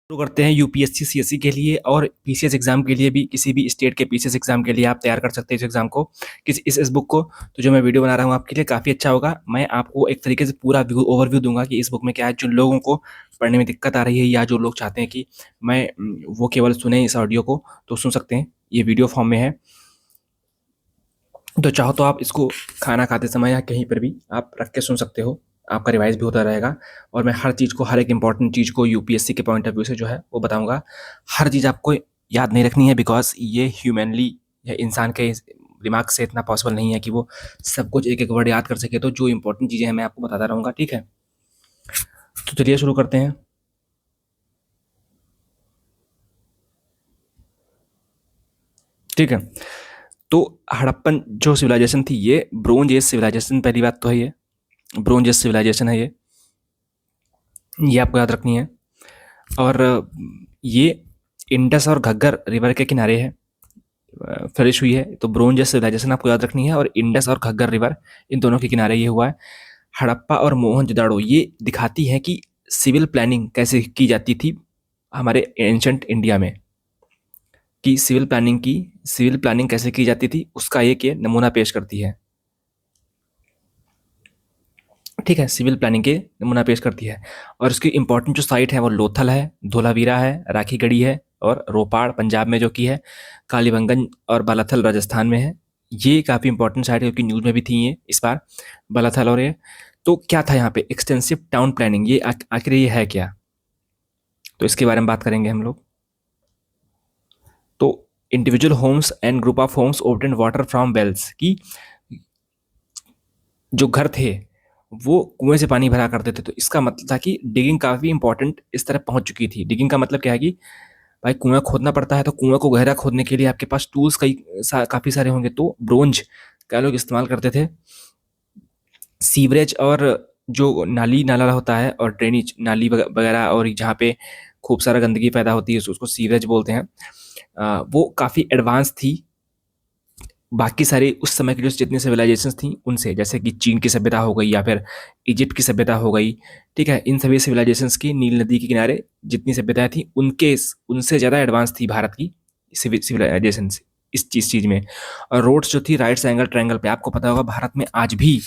शुरू करते हैं यूपीएससी सीएससी के लिए और पीसीएस एग्जाम के लिए भी। किसी भी स्टेट के पीसीएस एग्जाम के लिए आप तैयार कर सकते हैं इस एग्जाम को, इस बुक को। तो जो मैं वीडियो बना रहा हूँ आपके लिए काफ़ी अच्छा होगा। मैं आपको एक तरीके से पूरा ओवरव्यू दूंगा कि इस बुक में क्या है। जो लोगों को पढ़ने में दिक्कत आ रही है या जो लोग चाहते हैं कि मैं वो केवल सुने इस ऑडियो को, तो सुन सकते हैं। ये वीडियो फॉर्म में है, तो चाहो तो आप इसको खाना खाते समय या कहीं पर भी आप रख के सुन सकते हो। आपका रिवाइज भी होता रहेगा। और मैं हर चीज़ को, हर एक इंपॉर्टेंट चीज़ को यूपीएससी के पॉइंट ऑफ व्यू से जो है वो बताऊंगा। हर चीज़ आपको याद नहीं रखनी है, बिकॉज ये ह्यूमनली या इंसान के दिमाग से इतना पॉसिबल नहीं है कि वो सब कुछ एक एक वर्ड याद कर सके। तो जो इंपॉर्टेंट चीज़ें हैं मैं आपको बताता रहूँगा, ठीक है। तो चलिए शुरू करते हैं। ठीक है, तो हड़प्पन जो सिविलाइजेशन थी, ये ब्रोंज एज सिविलाइजेशन। पहली बात तो है ये ब्रोंज एज सिविलाइजेशन है, ये आपको याद रखनी है। और ये इंडस और घग्गर रिवर के किनारे है, फ्लरिश हुई है। तो ब्रोंज सिविलाइजेशन आपको याद रखनी है, और इंडस और घग्गर रिवर इन दोनों के किनारे ये हुआ है। हड़प्पा और मोहनजोदाड़ो ये दिखाती है कि सिविल प्लानिंग कैसे की जाती थी हमारे एंशंट इंडिया में, कि सिविल प्लानिंग कैसे की जाती थी उसका एक ये नमूना पेश करती है। ठीक है, सिविल प्लानिंग के नमूना पेश करती है। और इसकी इंपॉर्टेंट जो साइट है वो लोथल है, धोलावीरा है, राखीगढ़ी है, और रोपाड़ पंजाब में जो की है, कालीबंगन और बालाथल राजस्थान में है। ये काफ़ी इंपॉर्टेंट साइट है क्योंकि न्यूज़ में भी थी ये इस बार, बालाथल। और ये तो क्या था यहाँ पे एक्सटेंसिव टाउन प्लानिंग, ये आखिर ये है क्या, तो इसके बारे में बात करेंगे हम लोग। तो individual homes and group of homes obtain water from wells, की जो घर थे वो कुएं से पानी भरा करते थे। तो इसका मतलब था कि डिगिंग काफ़ी इंपॉर्टेंट इस तरह पहुंच चुकी थी। डिगिंग का मतलब क्या है कि भाई कुआं खोदना पड़ता है, तो कुएं को गहरा खोदने के लिए आपके पास टूल्स काफ़ी सारे होंगे। तो ब्रोंज का लोग इस्तेमाल करते थे। सीवरेज और जो नाली नाला होता है और ड्रेनेज नाली वगैरह, और जहाँ पे खूब सारा गंदगी पैदा होती है उसको सीवरेज बोलते हैं। वो काफ़ी एडवांस थी बाकी सारे उस समय की जो जितनी सिविलाइजेशंस थी उनसे, जैसे कि चीन की सभ्यता हो गई या फिर इजिप्ट की सभ्यता हो गई। ठीक है, इन सभी सिविलाइजेशंस की नील नदी के किनारे जितनी सभ्यताएं थी उनके उनसे ज़्यादा एडवांस थी भारत की सिविलाइजेशन इस चीज़ में। और रोड्स जो थी राइट एंगल ट्रायंगल पे, आपको पता होगा भारत में आज भी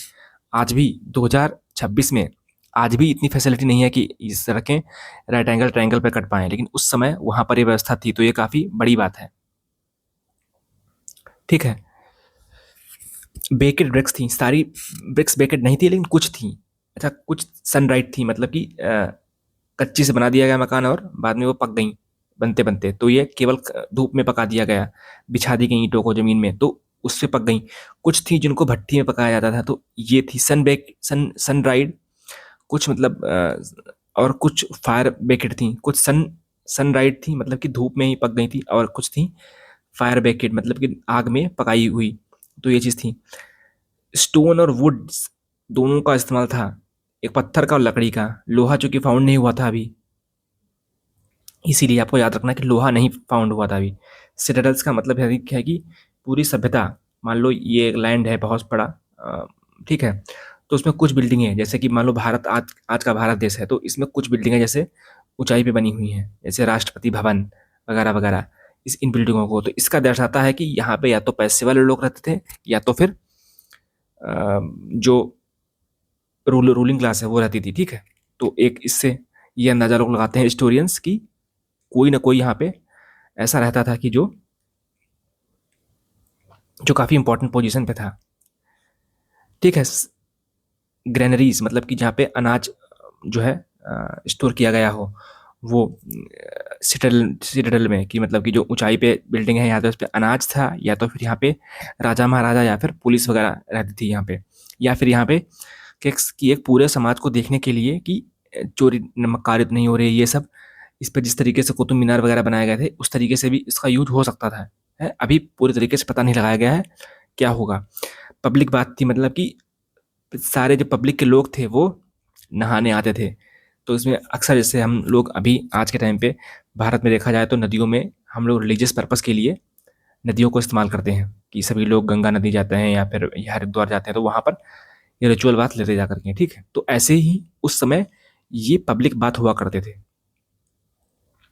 2026 में आज भी इतनी फैसिलिटी नहीं है कि इस सड़कें राइट एंगल ट्रायंगल पे कट पाएँ, लेकिन उस समय वहाँ पर ये व्यवस्था थी। तो ये काफ़ी बड़ी बात है। ठीक है, बेकेड ब्रिक्स थी, सारी ब्रिक्स बेकेड नहीं थी लेकिन कुछ थी। अच्छा, कुछ सनराइट थी, मतलब कि कच्ची से बना दिया गया मकान और बाद में वो पक गई बनते बनते। तो ये केवल धूप में पका दिया गया, बिछा दी गई ईंटों को ज़मीन में, तो उससे पक गई। कुछ थी जिनको भट्टी में पकाया जाता था, तो ये थी सनराइड। कुछ मतलब और कुछ फायर बेकेड थी। कुछ सनराइड थी, मतलब कि धूप में ही पक गई थी, और कुछ थी फायर बेकेड, मतलब कि आग में पकाई हुई। तो ये चीज़ थी। स्टोन और वुड्स दोनों का इस्तेमाल था, एक पत्थर का और लकड़ी का। लोहा चूंकि फाउंड नहीं हुआ था अभी, इसीलिए आपको याद रखना कि लोहा नहीं फाउंड हुआ था अभी। सिटाडल्स का मतलब है कि पूरी सभ्यता, मान लो ये एक लैंड है बहुत बड़ा, ठीक है, तो उसमें कुछ बिल्डिंगें, जैसे कि मान लो भारत आज आज का भारत देश है, तो इसमें कुछ बिल्डिंगें जैसे ऊंचाई पे बनी हुई हैं, जैसे राष्ट्रपति भवन वगैरह वगैरह। इन बिल्डिंगों को, तो इसका दर्शाता है कि यहाँ पे या तो पैसे वाले लोग रहते थे या तो फिर जो रूलिंग क्लास है वो रहती थी। ठीक है, तो एक इससे ये अंदाजा लोग लगाते हैं हिस्टोरियंस की, कोई ना कोई यहाँ पे ऐसा रहता था कि जो जो काफ़ी इंपॉर्टेंट पोजीशन पे था। ठीक है, ग्रेनरीज मतलब कि जहाँ पे अनाज जो है स्टोर किया गया हो, वो सिटाडेल में, कि मतलब कि जो ऊंचाई पे बिल्डिंग है, या तो उस पे अनाज था, या तो फिर यहाँ पे राजा महाराजा या फिर पुलिस वगैरह रहती थी यहाँ पे, या फिर यहाँ पे कि एक पूरे समाज को देखने के लिए कि चोरी नमककारी तो नहीं हो रही, ये सब। इस पे जिस तरीके से कुतुब मीनार वगैरह बनाए गए थे, उस तरीके से भी इसका यूज हो सकता था। है, अभी पूरी तरीके से पता नहीं लगाया गया है क्या होगा। पब्लिक बात थी, मतलब कि सारे जो पब्लिक के लोग थे वो नहाने आते थे। तो इसमें अक्सर जैसे हम लोग अभी आज के टाइम पे भारत में देखा जाए तो नदियों में हम लोग रिलीजियस पर्पस के लिए नदियों को इस्तेमाल करते हैं, कि सभी लोग गंगा नदी जाते हैं या फिर हरिद्वार जाते हैं, तो वहाँ पर ये रिचुअल बात लेते जा करके। ठीक है, तो ऐसे ही उस समय ये पब्लिक बात हुआ करते थे।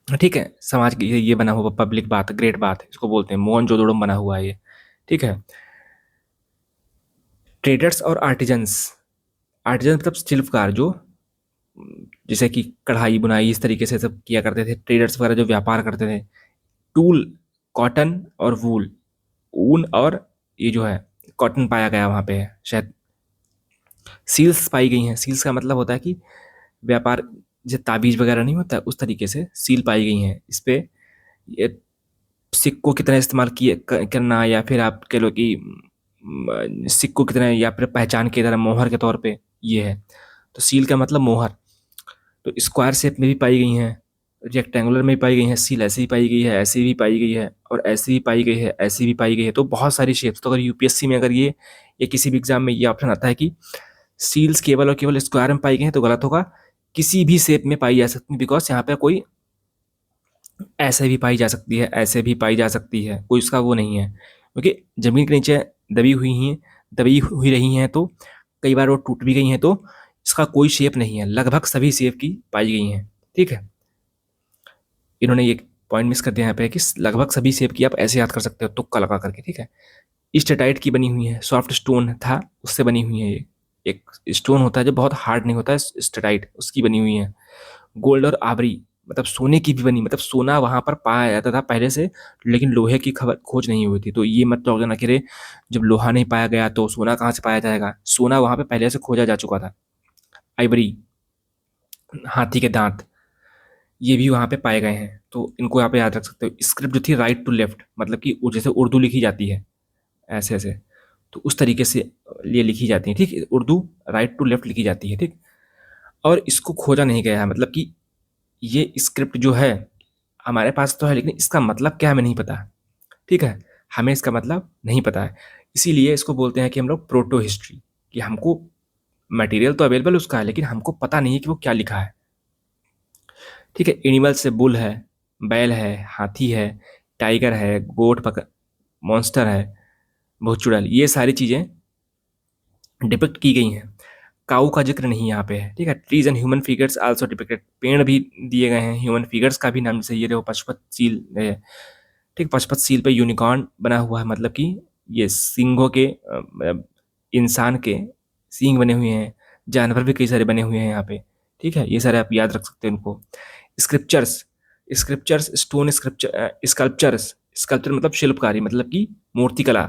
ठीक है, समाज की ये बना हुआ पब्लिक बात, ग्रेट बात है, इसको बोलते हैं मोहनजोदड़ो में बना हुआ है ये। ठीक है। ट्रेडर्स और आर्टिजन्स, आर्टिजन मतलब शिल्पकार जो जैसे कि कढ़ाई बुनाई इस तरीके से सब किया करते थे, ट्रेडर्स वगैरह जो व्यापार करते थे। टूल, कॉटन और वूल, ऊन और ये जो है कॉटन पाया गया वहाँ पे शायद। सील्स पाई गई हैं, सील्स का मतलब होता है कि व्यापार, जैसे ताबीज वगैरह नहीं होता उस तरीके से सील पाई गई हैं इस पे। ये सिक्कों की तरह इस्तेमाल किए करना, या फिर आप कह लो कि सिक्कों की तरह या फिर पहचान की तरह मोहर के तौर पे ये है। तो सील का मतलब मोहर। तो स्क्वायर शेप में भी पाई गई हैं, रेक्टेंगुलर में भी पाई गई हैं सील, ऐसे ही पाई गई है, ऐसे भी पाई गई है, और ऐसे भी पाई गई है, ऐसे भी पाई गई है। तो बहुत सारी शेप्स। तो अगर यूपीएससी में अगर ये या किसी भी एग्जाम में ये ऑप्शन आता है कि सील्स केवल और केवल स्क्वायर में पाई गई हैं, तो गलत होगा। किसी भी शेप में पाई जा सकती है, बिकॉज यहाँ पे कोई ऐसे भी पाई जा सकती है, ऐसे भी पाई जा सकती है, कोई उसका वो नहीं है, क्योंकि जमीन के नीचे दबी हुई हैं, दबी हुई रही हैं, तो कई बार वो टूट भी गई हैं, तो इसका कोई शेप नहीं है, लगभग सभी शेप की पाई गई हैं। ठीक है। इन्होंने ये पॉइंट मिस कर दिया यहाँ पे कि लगभग सभी शेप की आप ऐसे याद कर सकते हो तुक्का लगा करके। ठीक है। स्टेटाइट की बनी हुई है, सॉफ्ट स्टोन था उससे बनी हुई है ये। एक स्टोन होता है जो बहुत हार्ड नहीं होता है, स्टेटाइट, उसकी बनी हुई है। गोल्ड और आभरी, मतलब सोने की भी बनी, मतलब सोना वहां पर पाया जाता था पहले से, लेकिन लोहे की खबर खोज नहीं हुई थी। तो ये मत तो ना कि रे, जब लोहा नहीं पाया गया तो सोना कहाँ से पाया जाएगा, सोना वहां पे पहले से खोजा जा चुका था। आइवरी, हाथी के दांत, ये भी वहां पे पाए गए हैं, तो इनको यहाँ पे याद रख सकते हो। स्क्रिप्ट जो थी राइट टू लेफ्ट, मतलब कि जैसे उर्दू लिखी जाती है ऐसे ऐसे, तो उस तरीके से ये लिखी जाती है। ठीक, उर्दू राइट टू लेफ्ट लिखी जाती है। ठीक। और इसको खोजा नहीं गया है, मतलब कि ये स्क्रिप्ट जो है हमारे पास तो है, लेकिन इसका मतलब क्या हमें नहीं पता। ठीक है। हमें इसका मतलब नहीं पता है, इसीलिए इसको बोलते हैं कि हम लोग प्रोटो हिस्ट्री, कि हमको मटेरियल तो अवेलेबल उसका है, लेकिन हमको पता नहीं है कि वो क्या लिखा है। ठीक है। एनिमल से बुल है, बैल है, हाथी है, टाइगर है, गोट पक मॉन्स्टर है, बहुत चुड़ैल, ये सारी चीज़ें डिपिक्ट की गई हैं। काऊ का जिक्र नहीं यहाँ पे है। ठीक है। Trees and human figures also depicted, पेड़ भी दिए गए हैं, ह्यूमन फिगर्स का भी नाम, जैसे ये देखो पशुपत सील है। ठीक, पशुपत सील पे यूनिकॉर्न बना हुआ है, मतलब कि ये सिंगों के इंसान के सींग बने हुए हैं। जानवर भी कई सारे बने हुए हैं यहाँ पे। ठीक है। ये सारे आप याद रख सकते हैं इनको। Scriptures, scriptures stone scripture, sculptures, sculpture मतलब शिल्पकारी, मतलब कि मूर्तिकला।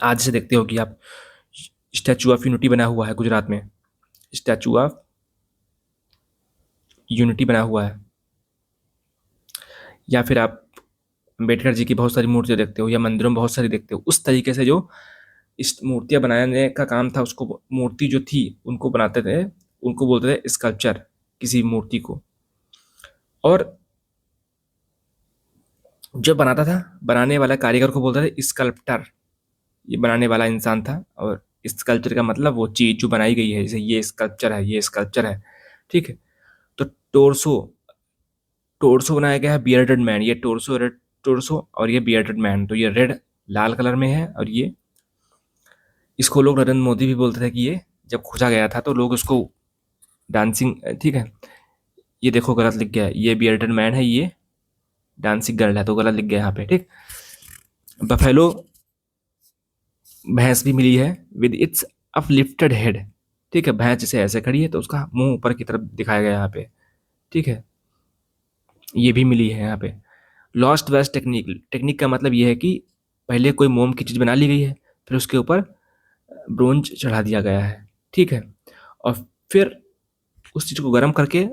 आज से देखते हो कि आप स्टैचू ऑफ यूनिटी बना हुआ है गुजरात में, स्टैचू ऑफ यूनिटी बना हुआ है। या फिर आप अम्बेडकर जी की बहुत सारी मूर्तियाँ देखते हो, या मंदिरों में बहुत सारी देखते हो। उस तरीके से जो इस मूर्तियाँ बनाने का काम था, उसको मूर्ति जो थी उनको बनाते थे, उनको बोलते थे स्कल्पचर, किसी मूर्ति को। और जो बनाता था, बनाने वाला कारीगर को बोलते थे स्कल्प्टर, ये बनाने वाला इंसान था। और स्कल्पचर का मतलब वो चीज जो बनाई गई है, जैसे ये स्कल्पचर है, ये स्कल्पचर है। ठीक है। तो टोर्सो, टोर्सो बनाया गया है बियर्डेड मैन, ये टोर्सो रेड, टोर्सो और ये बियर्डेड मैन, तो ये रेड लाल कलर में है। और ये, इसको लोग नरेंद्र मोदी भी बोलते थे कि ये जब खोजा गया था तो लोग उसको डांसिंग, ठीक है, ये देखो गलत लिख गया है, ये बियर्डेड मैन है, ये डांसिंग गर्ल है, तो गलत लिख गया यहाँ पे। ठीक। बफेलो, भैंस भी मिली है विद इट्स अपलिफ्टेड हेड। ठीक है। भैंस जैसे ऐसे खड़ी है तो उसका मुंह ऊपर की तरफ दिखाया गया यहाँ पे। ठीक है। ये भी मिली है यहाँ पे। लॉस्ट वेस्ट टेक्निक, टेक्निक का मतलब ये है कि पहले कोई मोम की चीज़ बना ली गई है, फिर उसके ऊपर ब्रोंज चढ़ा दिया गया है। ठीक है। और फिर उस चीज़ को गर्म करके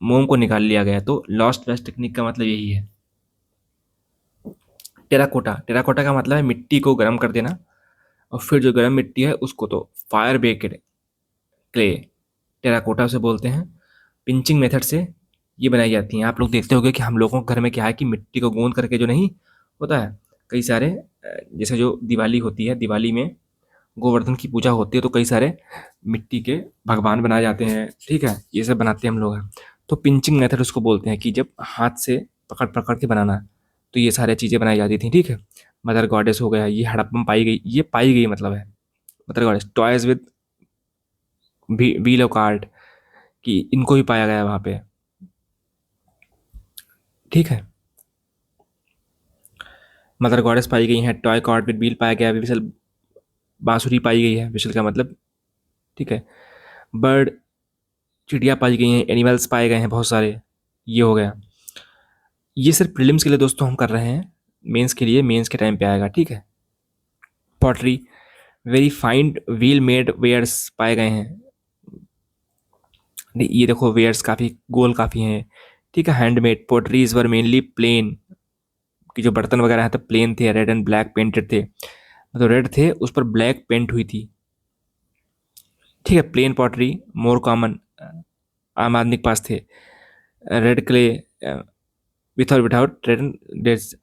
मोम को निकाल लिया गया, तो लॉस्ट वेस्ट टेक्निक का मतलब यही है। टेराकोटा, टेराकोटा का मतलब है मिट्टी को गर्म कर देना, और फिर जो गर्म मिट्टी है उसको तो फायर बेक्ड क्ले, टेराकोटा उसे बोलते हैं। पिंचिंग मेथड से ये बनाई जाती हैं। आप लोग देखते होंगे कि हम लोगों के घर में क्या है कि मिट्टी को गूंद करके जो नहीं होता है, कई सारे जैसे जो दिवाली होती है, दिवाली में गोवर्धन की पूजा होती है, तो कई सारे मिट्टी के भगवान बनाए जाते हैं। ठीक है। ये सब बनाते हैं हम लोग। तो पिंचिंग मेथड उसको बोलते हैं कि जब हाथ से पकड़ पकड़ के बनाना, तो ये सारी चीज़ें बनाई जाती थी। ठीक है। मदर गॉडेस हो गया, ये हड़प्पन पाई गई, ये पाई गई मतलब है mother goddess. Toys with wheel of cart, कि इनको भी पाया गया वहाँ पे। ठीक है। मदर गॉडेस पाई गई हैं, टॉय कॉर्ड विद व्हील पाया गया है, विशल बांसुरी पाई गई है, विशल का मतलब, ठीक है। बर्ड, चिड़िया पाई गई हैं, एनिमल्स पाए गए हैं बहुत सारे, ये हो गया। ये सिर्फ प्रीलिम्स के लिए दोस्तों हम कर रहे हैं, मेंस के लिए मेंस के टाइम पे आएगा, ठीक है। Pottery, very find wheel made wares पाए गए हैं। ये देखो वेयर्स काफ़ी गोल काफ़ी हैं, ठीक है। हैंडमेड पोटरीज वर मेनली प्लेन, कि जो बर्तन वगैरह हैं तो प्लेन थे, रेड एंड ब्लैक पेंटेड थे, तो रेड थे उस पर ब्लैक पेंट हुई थी, ठीक है। प्लेन पॉटरी मोर कॉमन, आम आदमी के पास थे। रेड क्ले विथ और विदाउट रेड,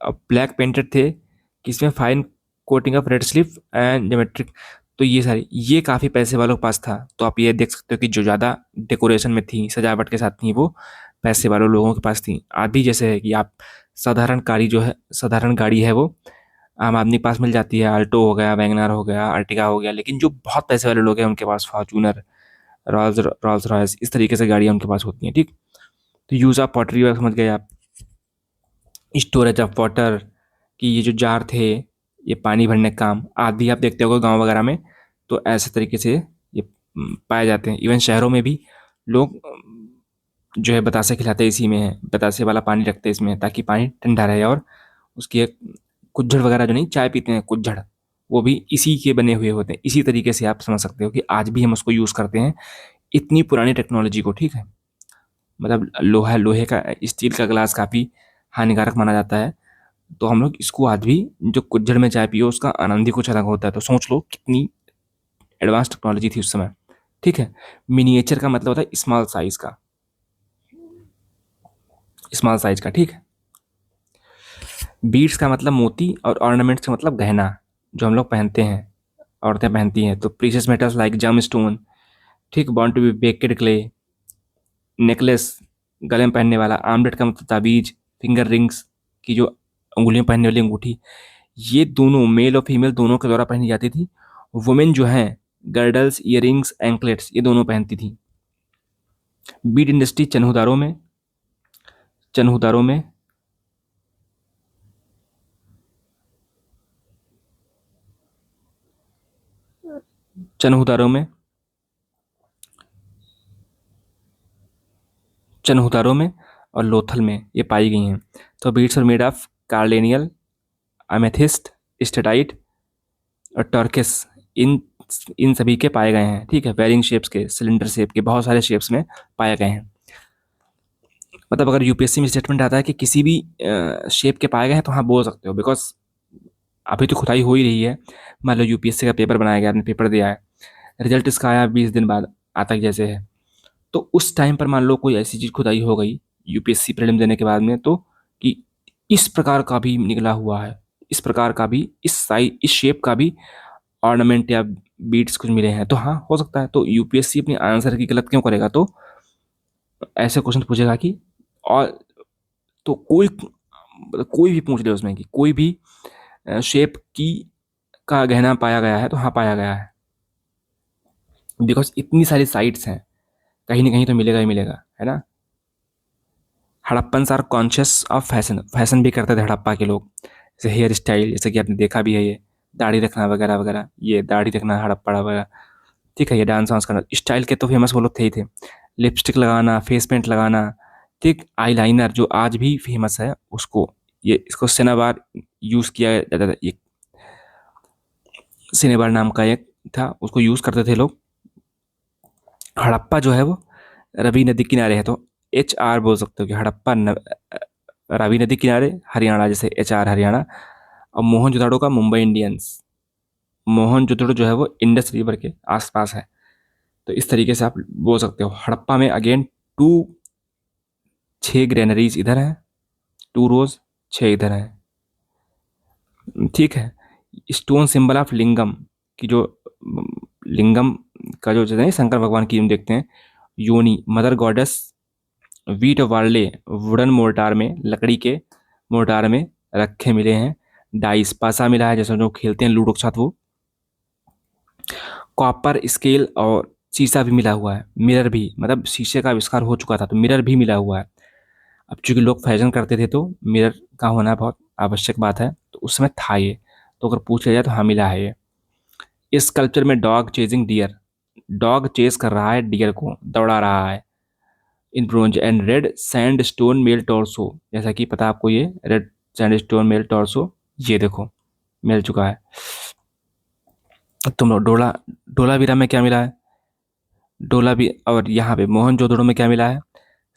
ब्लैक पेंटेड थे, कि इसमें fine coating of red slip and geometric. तो ये सारी, ये काफ़ी पैसे वालों के पास था, तो आप ये देख सकते हो कि जो ज़्यादा डेकोरेशन में थी, सजावट के साथ थी, वो पैसे वालों लोगों के पास थी। आदि जैसे है कि आप साधारण कारी जो है, साधारण गाड़ी है वो आम आदमी के पास मिल जाती है, आल्टो हो गया, वैगनार हो गया, अर्टिगा हो गया, लेकिन जो बहुत पैसे वाले लोग हैं उनके पास फॉर्चूनर, रॉल्स रॉयस, इस तरीके से गाड़ियाँ उनके पास होती हैं, ठीक। तो यूज़ ऑफ पॉटरी वर्क समझ गए आप। स्टोरेज ऑफ वाटर, कि ये जो जार थे ये पानी भरने का काम, आदि आप देखते होगे गांव वगैरह में, तो ऐसे तरीके से ये पाए जाते हैं। इवन शहरों में भी लोग जो है बतासे खिलाते हैं, इसी में है, बतासे वाला पानी रखते हैं इसमें, ताकि पानी ठंडा रहे। और उसकी एक कुज्झड़ वगैरह जो नहीं चाय पीते हैं, कुज्झड़, वो भी इसी के बने हुए होते हैं। इसी तरीके से आप समझ सकते हो कि आज भी हम उसको यूज़ करते हैं, इतनी पुरानी टेक्नोलॉजी को, ठीक है। मतलब लोहा, लोहे का, स्टील का ग्लास काफ़ी हानिकारक माना जाता है, तो हम लोग इसको आज भी, जो कुज्झड़ में चाय पियो उसका आनंद ही कुछ अलग होता है। तो सोच लो कितनी एडवांस टेक्नोलॉजी थी उस समय, ठीक है। मिनिएचर का मतलब होता है स्मॉल साइज का, स्मॉल साइज का, ठीक है। बीड्स का मतलब मोती, और ऑर्नामेंट्स का मतलब गहना, जो हम लोग पहनते हैं, औरतें पहनती हैं। तो precious metals like gem stone, ठीक, bond to be baked clay, necklace, गले में पहनने वाला, आर्मलेट का मतलब ताबीज, फिंगर रिंग्स, की जो उंगलियों में पहनने वाली अंगूठी, ये दोनों मेल और फीमेल दोनों के द्वारा पहनी जाती थी। वुमेन जो हैं, गर्डल्स, इयरिंग्स, एंकलेट्स, ये दोनों पहनती थी। बीड इंडस्ट्री चनहुदारों में, चनहुदारों में, चनहुदारों में, चनहुदारों में और लोथल में ये पाई गई हैं। तो beads are made of carnelian, amethyst, steatite और टर्किस, इन इन सभी के पाए गए हैं, ठीक है। वेरिंग शेप्स के, सिलेंडर शेप के, बहुत सारे शेप्स में पाए गए हैं। मतलब अगर यूपीएससी में स्टेटमेंट आता है कि किसी भी शेप के पाए गए हैं, तो हाँ बोल सकते हो, बिकॉज अभी तो खुदाई हो ही रही है। मान लो यूपीएससी का पेपर बनाया गया, आपने पेपर दिया है, रिजल्ट इसका आया 20 दिन बाद, आता ही जैसे है, तो उस टाइम पर मान लो कोई ऐसी चीज़ खुदाई हो गई यूपीएससी प्रीलिम देने के बाद में, तो कि इस प्रकार का भी निकला हुआ है, इस प्रकार का भी, इस साइज, इस शेप का भी ऑर्नामेंट या बीट्स कुछ मिले हैं, तो हाँ हो सकता है। तो यूपीएससी अपने आंसर की गलत क्यों करेगा? तो ऐसे क्वेश्चन पूछेगा कि, और तो कोई भी पूछ ले उसमें कि कोई भी शेप की का गहना पाया गया है, तो हाँ पाया गया है, बिकॉज इतनी सारी साइट्स हैं, कहीं ना कहीं तो मिलेगा ही मिलेगा, है ना। Harappan are conscious of fashion, fashion भी करते थे हड़प्पा के लोग, जैसे हेयर स्टाइल, जैसे कि आपने देखा भी है, ये दाढ़ी रखना वगैरह वगैरह, ये दाढ़ी रखना हड़प्पा वगैरह, ठीक है। ये डांस वांस करना, स्टाइल के तो फेमस वो लोग थे ही थे। लिपस्टिक लगाना, फेस पेंट लगाना, ठीक, आई लाइनर जो आज भी फेमस है उसको, ये इसको सिनेबार यूज़ किया जाता था। ये सिनेबार नाम का एक था, उसको यूज़ करते थे लोग। हड़प्पा जो है वो रवि नदी किनारे है, तो HR बोल सकते हो कि हड़प्पा रावी नदी किनारे, हरियाणा, जैसे HR हरियाणा। और मोहनजोदड़ो का मुंबई इंडियंस, मोहनजोदड़ो जो है वो इंडस रिवर के आसपास है। तो इस तरीके से आप बोल सकते हो। हड़प्पा में अगेन टू 6 ग्रेनरीज इधर हैं, 2 रोज, 6 इधर हैं, ठीक है। स्टोन सिंबल ऑफ लिंगम, की जो लिंगम का जो जैसे नहीं शंकर भगवान की हम देखते हैं, योनी, मदर गॉडेस, वीट वार्ले, वुडन मोर्टार में, लकड़ी के मोर्टार में रखे मिले हैं। डाइस, पासा मिला है, जैसे जो खेलते हैं लूडो के साथ वो। कॉपर स्केल और शीशा भी मिला हुआ है। मिरर भी, मतलब शीशे का आविष्कार हो चुका था, तो मिरर भी मिला हुआ है। अब चूंकि लोग फैशन करते थे तो मिरर का होना बहुत आवश्यक बात है, तो उस समय था ये। तो अगर पूछ लिया जाए तो हाँ मिला है ये। इस स्कल्पचर में dog chasing deer, dog chase कर रहा है डियर को, दौड़ा रहा है in bronze and red sandstone male torso, जैसा कि पता है आपको ये red sandstone male torso, ये देखो मिल चुका है। तुम लोग डोला, डोलावीरा में क्या मिला है? डोला भी, और यहाँ पे मोहनजोदड़ो में क्या मिला है?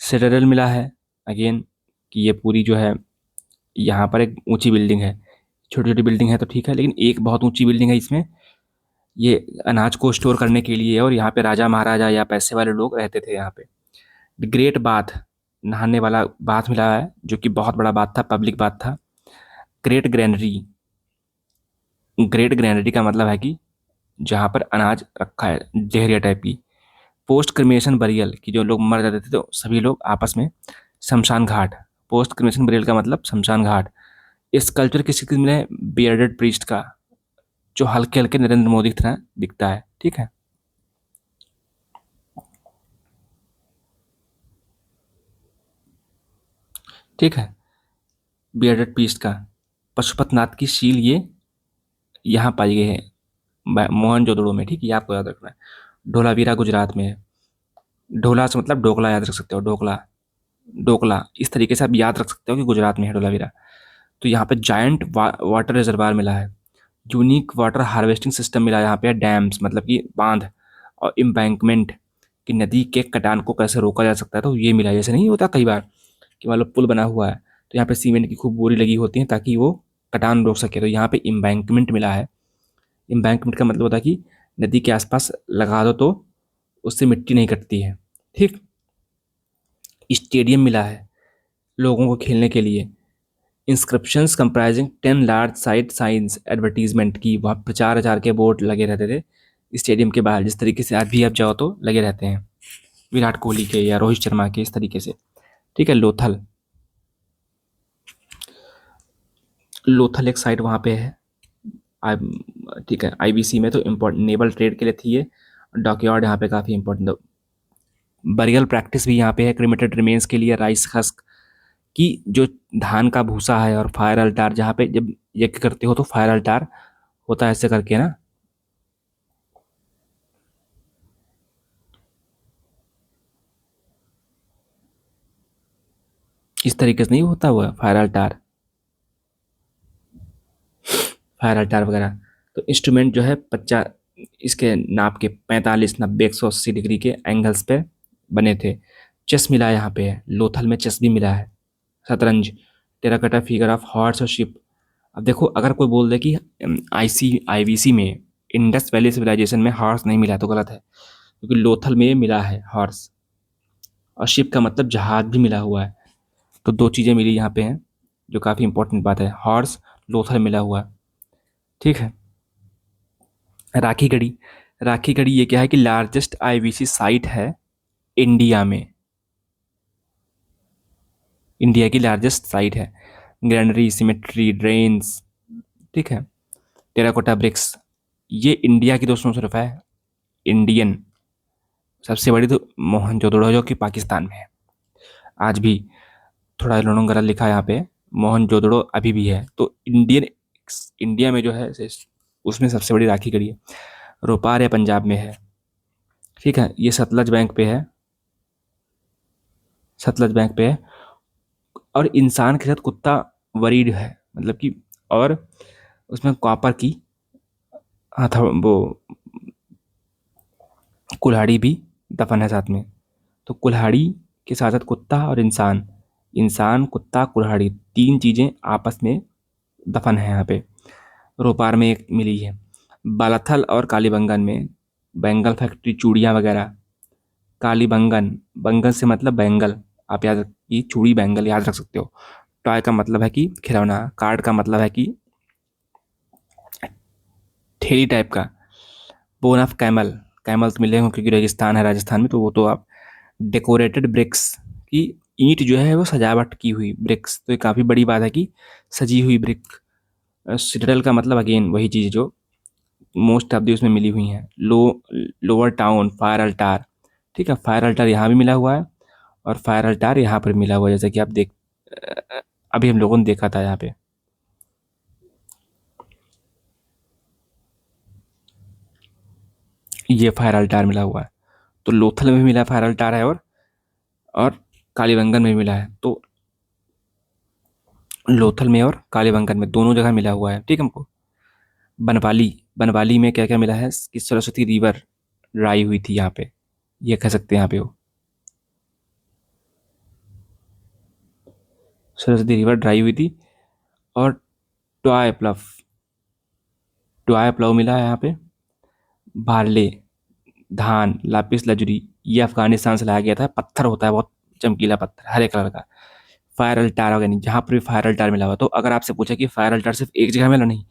सिटाडेल मिला है। अगेन कि ये पूरी जो है, यहाँ पर एक ऊंची बिल्डिंग है, छोटी छोटी बिल्डिंग है तो ठीक है, लेकिन एक बहुत ऊंची बिल्डिंग है इसमें, ये अनाज को स्टोर करने के लिए है, और यहाँ पे राजा महाराजा या पैसे वाले लोग रहते थे यहाँ पे। ग्रेट बाथ, नहाने वाला बाथ मिला है, जो कि बहुत बड़ा बाथ था, पब्लिक बाथ था। ग्रेट ग्रैनरी, ग्रेट ग्रैनरी का मतलब है कि जहाँ पर अनाज रखा है, जहरिया टाइप की। पोस्ट क्रिमेशन बरियल, कि जो लोग मर जाते थे तो सभी लोग आपस में शमशान घाट, पोस्ट क्रिमेशन बरियल का मतलब शमशान घाट। इस कल्चर किसी किस मिले? बियर्डेड प्रीस्ट का, जो हल्के हल्के नरेंद्र मोदी की तरह दिखता है, ठीक है। ठीक है, बियर्डेड प्रीस्ट का। पशुपतनाथ की सील ये यहाँ पाई गई है मोहनजोदड़ो में, ठीक है, ये आपको याद रखना है। ढोलावीरा गुजरात में है। ढोला से मतलब ढोकला याद रख सकते हो, ढोकला, डोकला, इस तरीके से आप याद रख सकते हो कि गुजरात में है ढोलावीरा। तो यहाँ पे जायंट वाटर रिजर्वायर मिला है। यूनिक वाटर हार्वेस्टिंग सिस्टम मिला है यहाँ पे। डैम्स मतलब कि बांध, और इम्बैंकमेंट, कि नदी के कटान को कैसे रोका जा सकता है, तो ये मिला है। जैसे नहीं होता कई बार कि मान लो पुल बना हुआ है तो यहाँ पे सीमेंट की खूब बोरी लगी होती है ताकि वो कटान रोक सके, तो यहाँ पे इम्बैंकमेंट मिला है। इम्बैंकमेंट का मतलब होता है कि नदी के आसपास लगा दो तो उससे मिट्टी नहीं कटती है, ठीक। स्टेडियम मिला है लोगों को खेलने के लिए। Inscriptions comprising 10 large site science advertisement, की वहाँ प्रचार आचार के बोर्ड लगे रहते थे स्टेडियम के बाहर, जिस तरीके से आज भी आप जाओ तो लगे रहते हैं विराट कोहली के या रोहित शर्मा के, इस तरीके से, ठीक है। लोथल, लोथल एक साइट वहाँ पे है, ठीक है, आईबीसी में, तो इम्पोर्टेंट नेवल ट्रेड के लिए थी ये। डॉकयार्ड यहाँ पे काफ़ी इंपॉर्टेंट। बरियल प्रैक्टिस भी यहाँ पे है, क्रिमेटेड रिमेन्स के लिए राइस हस्क, कि जो धान का भूसा है, और फायर अल्टार, जहाँ पे जब यज्ञ करते हो तो फायर अल्टार होता है ऐसे करके ना, इस तरीके से नहीं होता हुआ फायर अल्टार, फायर अल्टार वगैरह। तो इंस्ट्रूमेंट जो है 50, इसके नाप के 45, 90, 180 डिग्री के एंगल्स पे बने थे। चेस मिला है यहाँ पे, लोथल में चेस भी मिला है। शतरंज, टेराकोटा फिगर ऑफ हॉर्स और शिप। अब देखो अगर कोई बोल दे कि आईवीसी में इंडस वैली सिविलाइजेशन में हॉर्स नहीं मिला, तो गलत है, क्योंकि लोथल में मिला है हॉर्स, और शिप का मतलब जहाज भी मिला हुआ है। तो दो चीज़ें मिली यहाँ पे हैं, जो काफ़ी इंपॉर्टेंट बात है, हॉर्स, लोथल मिला हुआ है, ठीक है। राखी गढ़ी, राखी गढ़ी ये क्या है कि लार्जेस्ट आईवीसी साइट है इंडिया में, इंडिया की लार्जेस्ट साइट है। ग्रैनरी, सिमेट्री, ड्रेन्स, ठीक है। टेराकोटा ब्रिक्स, ये इंडिया की दोस्तों सिर्फ है, इंडियन। सबसे बड़ी तो मोहनजोदड़ो जो कि पाकिस्तान में है आज भी, थोड़ा इन्होंने गलत लिखा है यहाँ पे, मोहनजोदड़ो अभी भी है, तो इंडियन, इंडिया में जो है उसमें सबसे बड़ी राखी गढ़ी है। रोपार या पंजाब में है, ठीक है। ये सतलज बैंक पे है, सतलज बैंक पे है। और इंसान के साथ कुत्ता वरीड है, मतलब कि, और उसमें कॉपर की वो कुल्हाड़ी भी दफन है साथ में। तो कुल्हाड़ी के साथ साथ कुत्ता और इंसान, इंसान कुत्ता कुल्हाड़ी, तीन चीज़ें आपस में दफन है यहाँ पे। रोपार में एक मिली है। बालाथल और कालीबंगन में बैंगल फैक्ट्री, चूड़ियाँ वगैरह। कालीबंगन, बंगन से मतलब बैंगल, आप याद ये चूड़ी बैंगल याद रख सकते हो। टॉय का मतलब है कि खिलौना, कार्ड का मतलब है कि ठेली टाइप का। बोन ऑफ कैमल, कैमल तो मिलेंगे क्योंकि रेगिस्तान है राजस्थान में, तो वो तो आप। डेकोरेटेड ब्रिक्स, की ईंट जो है वो सजावट की हुई ब्रिक्स, तो ये काफ़ी बड़ी बात है कि सजी हुई ब्रिक। सिटडल का मतलब अगेन वही चीज़ जो मोस्ट ऑफ दी उसमें मिली हुई हैं। लोअर टाउन, फायर अल्टार, ठीक है, फायर अल्टार यहाँ भी मिला हुआ है। और फायर अल्टार यहाँ पर मिला हुआ है, जैसा कि आप देख अभी हम लोगों ने देखा था यहाँ पे। ये फायर अल्टार मिला हुआ है, तो लोथल में भी मिला फायर अल्टार है, और कालीबंगन में मिला है। तो लोथल में और कालीबंगन में दोनों जगह मिला हुआ है, ठीक है हमको। बनवाली, बनवाली में क्या क्या मिला है कि सरस्वती रिवर ड्राई हुई थी यहाँ पे, ये कह सकते हैं यहाँ पे वो सरस्वती रिवर ड्राई हुई थी। और टॉय प्लफ, टॉय प्लव मिला है यहाँ पे। भाले, धान, लापिस लजुरी, ये अफगानिस्तान से लाया गया था, पत्थर होता है बहुत चमकीला पत्थर, हरे कलर का। फायर अल्टार वगैरह नहीं, जहाँ पर भी फायर अल्टार मिला हुआ, तो अगर आपसे पूछा कि फायर अल्टार सिर्फ एक जगह मिला, नहीं,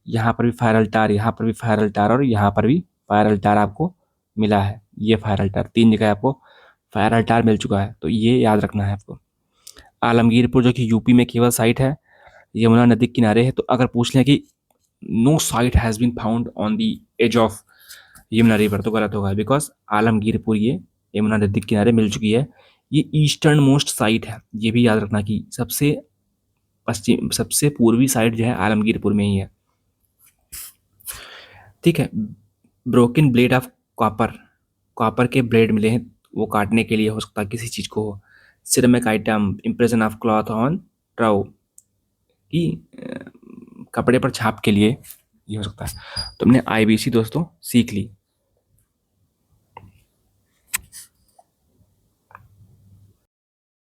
यहाँ पर भी फायर अल्टार, यहाँ पर भी फायर अल्टार, और यहाँ पर भी फायर अल्टार आपको मिला है। ये फायर अल्टार 3 जगह आपको फायर अल्टार मिल चुका है, तो ये याद रखना है आपको। आलमगीरपुर जो कि यूपी में केवल साइट है, यमुना नदी के किनारे है। तो अगर पूछ लें कि no site has been found on the edge of Yamuna river, तो गलत होगा, बिकॉज आलमगीरपुर ये यमुना नदी के किनारे मिल चुकी है। ये ईस्टर्न मोस्ट साइट है, ये भी याद रखना कि सबसे पश्चिम, सबसे पूर्वी साइड जो है आलमगीरपुर में ही है, ठीक है। Broken blade of copper, copper के ब्लेड मिले हैं, वो काटने के लिए हो सकता है किसी चीज़ को हो। Ceramic item, impression of cloth on trough, कि कपड़े पर छाप के लिए ये हो सकता है। तो हमने आईबीसी दोस्तों सीख ली।